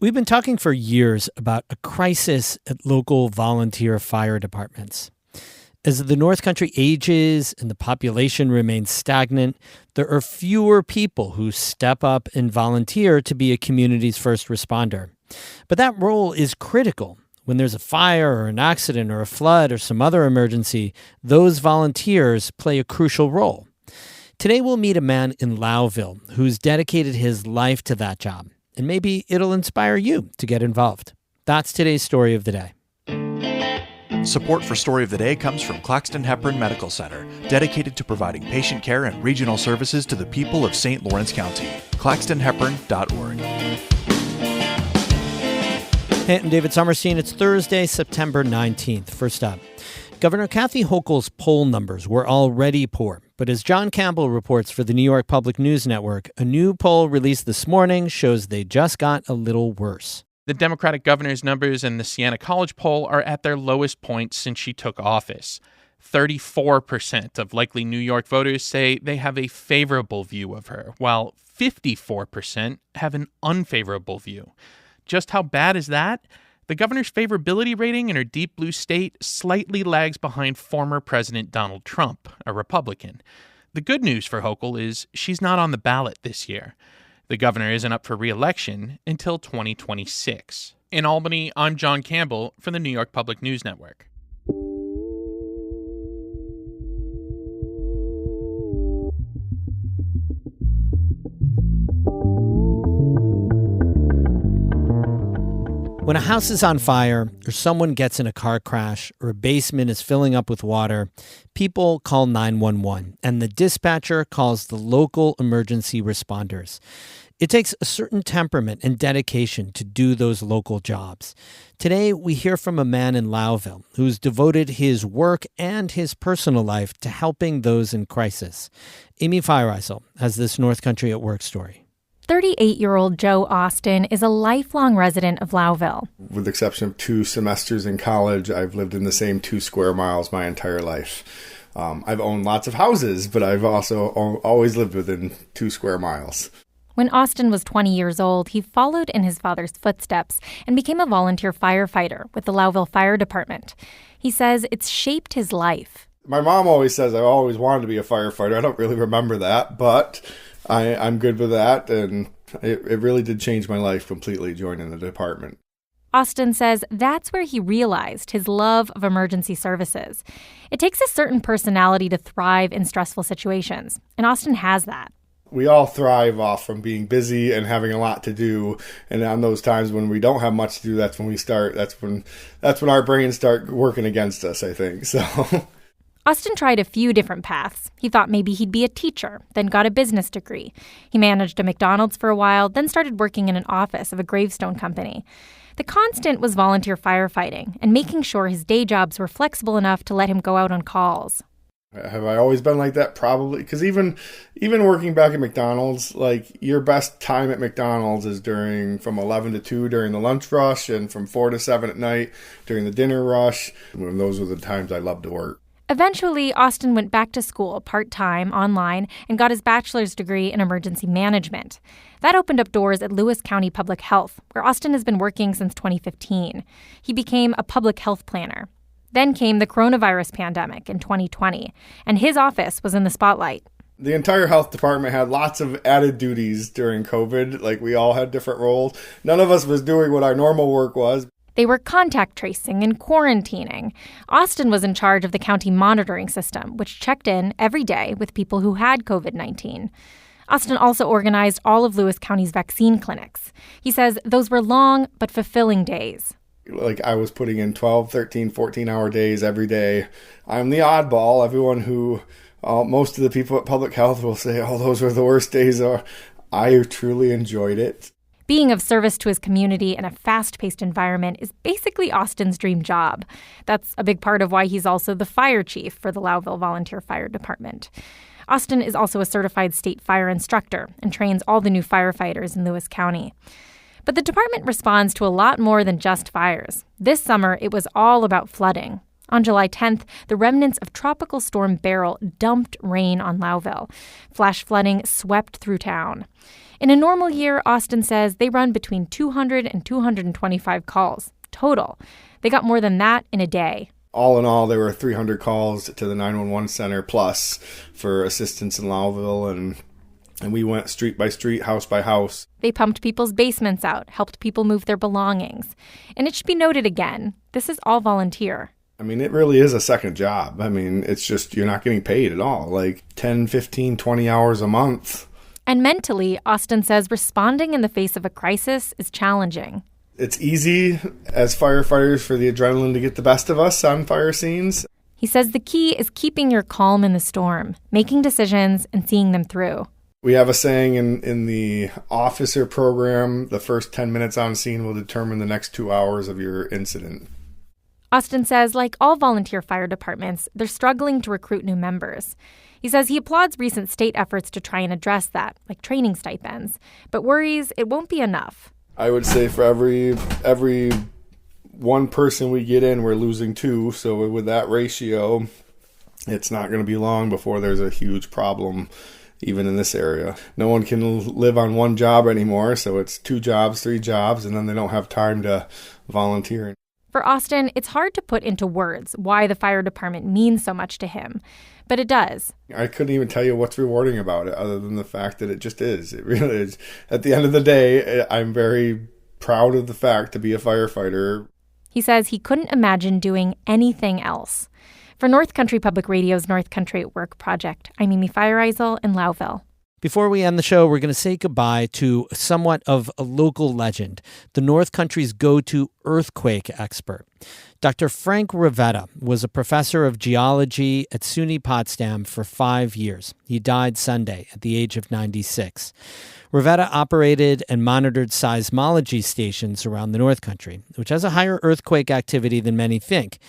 We've been talking for years about a crisis at local volunteer fire departments. As the North Country ages and the population remains stagnant, there are fewer people who step up and volunteer to be a community's first responder. But that role is critical. When there's a fire or an accident or a flood or some other emergency, those volunteers play a crucial role. Today we'll meet a man in Lowville who's dedicated his life to that job. And maybe it'll inspire you to get involved. That's today's Story of the Day. Support for Story of the Day comes from Claxton Hepburn Medical Center, dedicated to providing patient care and regional services to the people of St. Lawrence County. claxtonhepburn.org. Hey, I'm David Sommerstein. It's Thursday, September 19th. First up, Governor Kathy Hochul's poll numbers were already poor. But as John Campbell reports for the New York Public News Network, a new poll released this morning shows they just got a little worse. The Democratic governor's numbers in the Siena College poll are at their lowest point since she took office. 34% of likely New York voters say they have a favorable view of her, while 54% have an unfavorable view. Just how bad is that? The governor's favorability rating in her deep blue state slightly lags behind former President Donald Trump, a Republican. The good news for Hochul is she's not on the ballot this year. The governor isn't up for re-election until 2026. In Albany, I'm John Campbell for the New York Public News Network. When a house is on fire, or someone gets in a car crash, or a basement is filling up with water, people call 911, and the dispatcher calls the local emergency responders. It takes a certain temperament and dedication to do those local jobs. Today, we hear from a man in Lowville who's devoted his work and his personal life to helping those in crisis. Amy Feiereisel has this North Country at Work story. 38-year-old Joe Austin is a lifelong resident of Lowville. With the exception of 2 semesters in college, I've lived in the same 2 square miles my entire life. I've owned lots of houses, but I've also always lived within 2 square miles. When Austin was 20 years old, he followed in his father's footsteps and became a volunteer firefighter with the Lowville Fire Department. He says it's shaped his life. My mom always says I always wanted to be a firefighter. I don't really remember that, but I'm good with that, and it really did change my life completely joining the department. Austin says that's where he realized his love of emergency services. It takes a certain personality to thrive in stressful situations, and Austin has that. We all thrive off from being busy and having a lot to do, and on those times when we don't have much to do, that's when our brains start working against us, I think. So Austin tried a few different paths. He thought maybe he'd be a teacher, then got a business degree. He managed a McDonald's for a while, then started working in an office of a gravestone company. The constant was volunteer firefighting and making sure his day jobs were flexible enough to let him go out on calls. Have I always been like that? Probably. Because even working back at McDonald's, like your best time at McDonald's is from 11 to 2 during the lunch rush and from 4 to 7 at night during the dinner rush. And those were the times I loved to work. Eventually, Austin went back to school part-time online and got his bachelor's degree in emergency management. That opened up doors at Lewis County Public Health, where Austin has been working since 2015. He became a public health planner. Then came the coronavirus pandemic in 2020, and his office was in the spotlight. The entire health department had lots of added duties during COVID. Like, we all had different roles. None of us was doing what our normal work was. They were contact tracing and quarantining. Austin was in charge of the county monitoring system, which checked in every day with people who had COVID-19. Austin also organized all of Lewis County's vaccine clinics. He says those were long but fulfilling days. Like, I was putting in 12, 13, 14-hour days every day. I'm the oddball. Everyone most of the people at public health will say, oh, those were the worst days. I truly enjoyed it. Being of service to his community in a fast-paced environment is basically Austin's dream job. That's a big part of why he's also the fire chief for the Lowville Volunteer Fire Department. Austin is also a certified state fire instructor and trains all the new firefighters in Lewis County. But the department responds to a lot more than just fires. This summer, it was all about flooding. On July 10th, the remnants of Tropical Storm Beryl dumped rain on Lowville. Flash flooding swept through town. In a normal year, Austin says they run between 200 and 225 calls total. They got more than that in a day. All in all, there were 300 calls to the 911 center plus for assistance in Lowville, and we went street by street, house by house. They pumped people's basements out, helped people move their belongings. And it should be noted again, this is all volunteer. I mean, it really is a second job. I mean, it's just you're not getting paid at all, like 10, 15, 20 hours a month. And mentally, Austin says responding in the face of a crisis is challenging. It's easy as firefighters for the adrenaline to get the best of us on fire scenes. He says the key is keeping your calm in the storm, making decisions and seeing them through. We have a saying in the officer program, the first 10 minutes on scene will determine the next 2 hours of your incident. Austin says, like all volunteer fire departments, they're struggling to recruit new members. He says he applauds recent state efforts to try and address that, like training stipends, but worries it won't be enough. I would say for every one person we get in, we're losing two. So with that ratio, it's not going to be long before there's a huge problem, even in this area. No one can live on one job anymore, so it's 2 jobs, 3 jobs, and then they don't have time to volunteer. For Austin, it's hard to put into words why the fire department means so much to him, but it does. I couldn't even tell you what's rewarding about it other than the fact that it just is. It really is. At the end of the day, I'm very proud of the fact to be a firefighter. He says he couldn't imagine doing anything else. For North Country Public Radio's North Country at Work project, I'm Amy Feiereisel in Lowville. Before we end the show, we're going to say goodbye to somewhat of a local legend, the North Country's go-to earthquake expert. Dr. Frank Revetta was a professor of geology at SUNY Potsdam for 5 years. He died Sunday at the age of 96. Revetta operated and monitored seismology stations around the North Country, which has a higher earthquake activity than many think.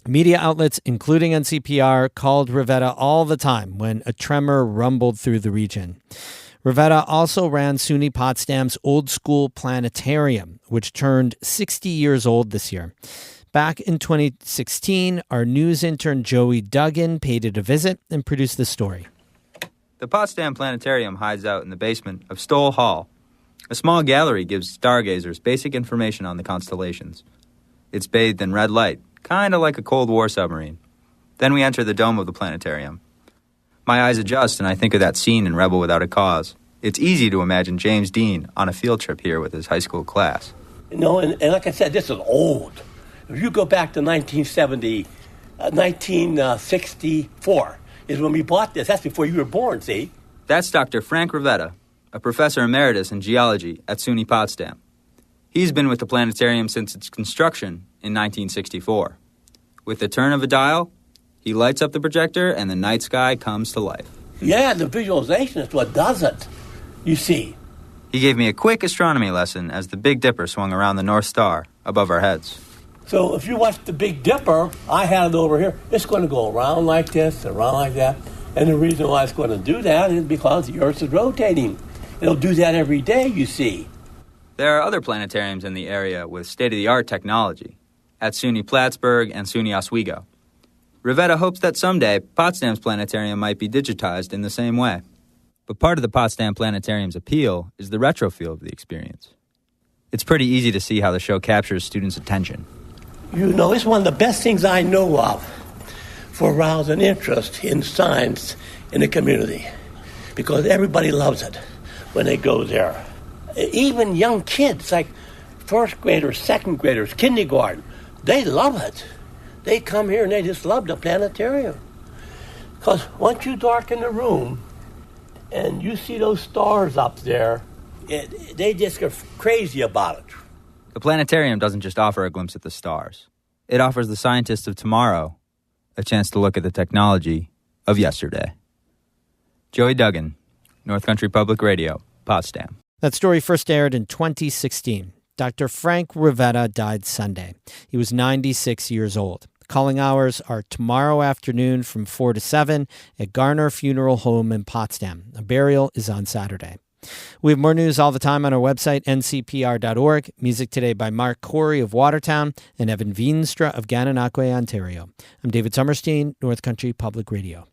Media outlets, including NCPR, called Revetta all the time when a tremor rumbled through the region. Revetta also ran SUNY Potsdam's old-school planetarium, which turned 60 years old this year. Back in 2016, our news intern Joey Duggan paid it a visit and produced this story. The Potsdam Planetarium hides out in the basement of Stoll Hall. A small gallery gives stargazers basic information on the constellations. It's bathed in red light, kind of like a Cold War submarine. Then we enter the dome of the planetarium. My eyes adjust and I think of that scene in Rebel Without a Cause. It's easy to imagine James Dean on a field trip here with his high school class. You know, and like I said, this is old. If you go back to 1964 is when we bought this. That's before you were born, see? That's Dr. Frank Revetta, a professor emeritus in geology at SUNY Potsdam. He's been with the planetarium since its construction in 1964. With the turn of a dial, he lights up the projector and the night sky comes to life. Yeah, the visualization is what does it, you see. He gave me a quick astronomy lesson as the Big Dipper swung around the North Star above our heads. So if you watch the Big Dipper, I had it over here. It's going to go around like this, around like that. And the reason why it's going to do that is because the Earth is rotating. It'll do that every day, you see. There are other planetariums in the area with state-of-the-art technology at SUNY Plattsburgh and SUNY Oswego. Revetta hopes that someday Potsdam's planetarium might be digitized in the same way. But part of the Potsdam Planetarium's appeal is the retro feel of the experience. It's pretty easy to see how the show captures students' attention. You know, it's one of the best things I know of for arousing interest in science in the community, because everybody loves it when they go there. Even young kids, like first graders, second graders, kindergarten, they love it. They come here and they just love the planetarium. Because once you darken the room and you see those stars up there, they just get crazy about it. The planetarium doesn't just offer a glimpse at the stars. It offers the scientists of tomorrow a chance to look at the technology of yesterday. Joey Duggan, North Country Public Radio, Potsdam. That story first aired in 2016. Dr. Frank Revetta died Sunday. He was 96 years old. Calling hours are tomorrow afternoon from 4 to 7 at Garner Funeral Home in Potsdam. A burial is on Saturday. We have more news all the time on our website, ncpr.org. Music today by Mark Corey of Watertown and Evan Veenstra of Gananoque, Ontario. I'm David Summerstein, North Country Public Radio.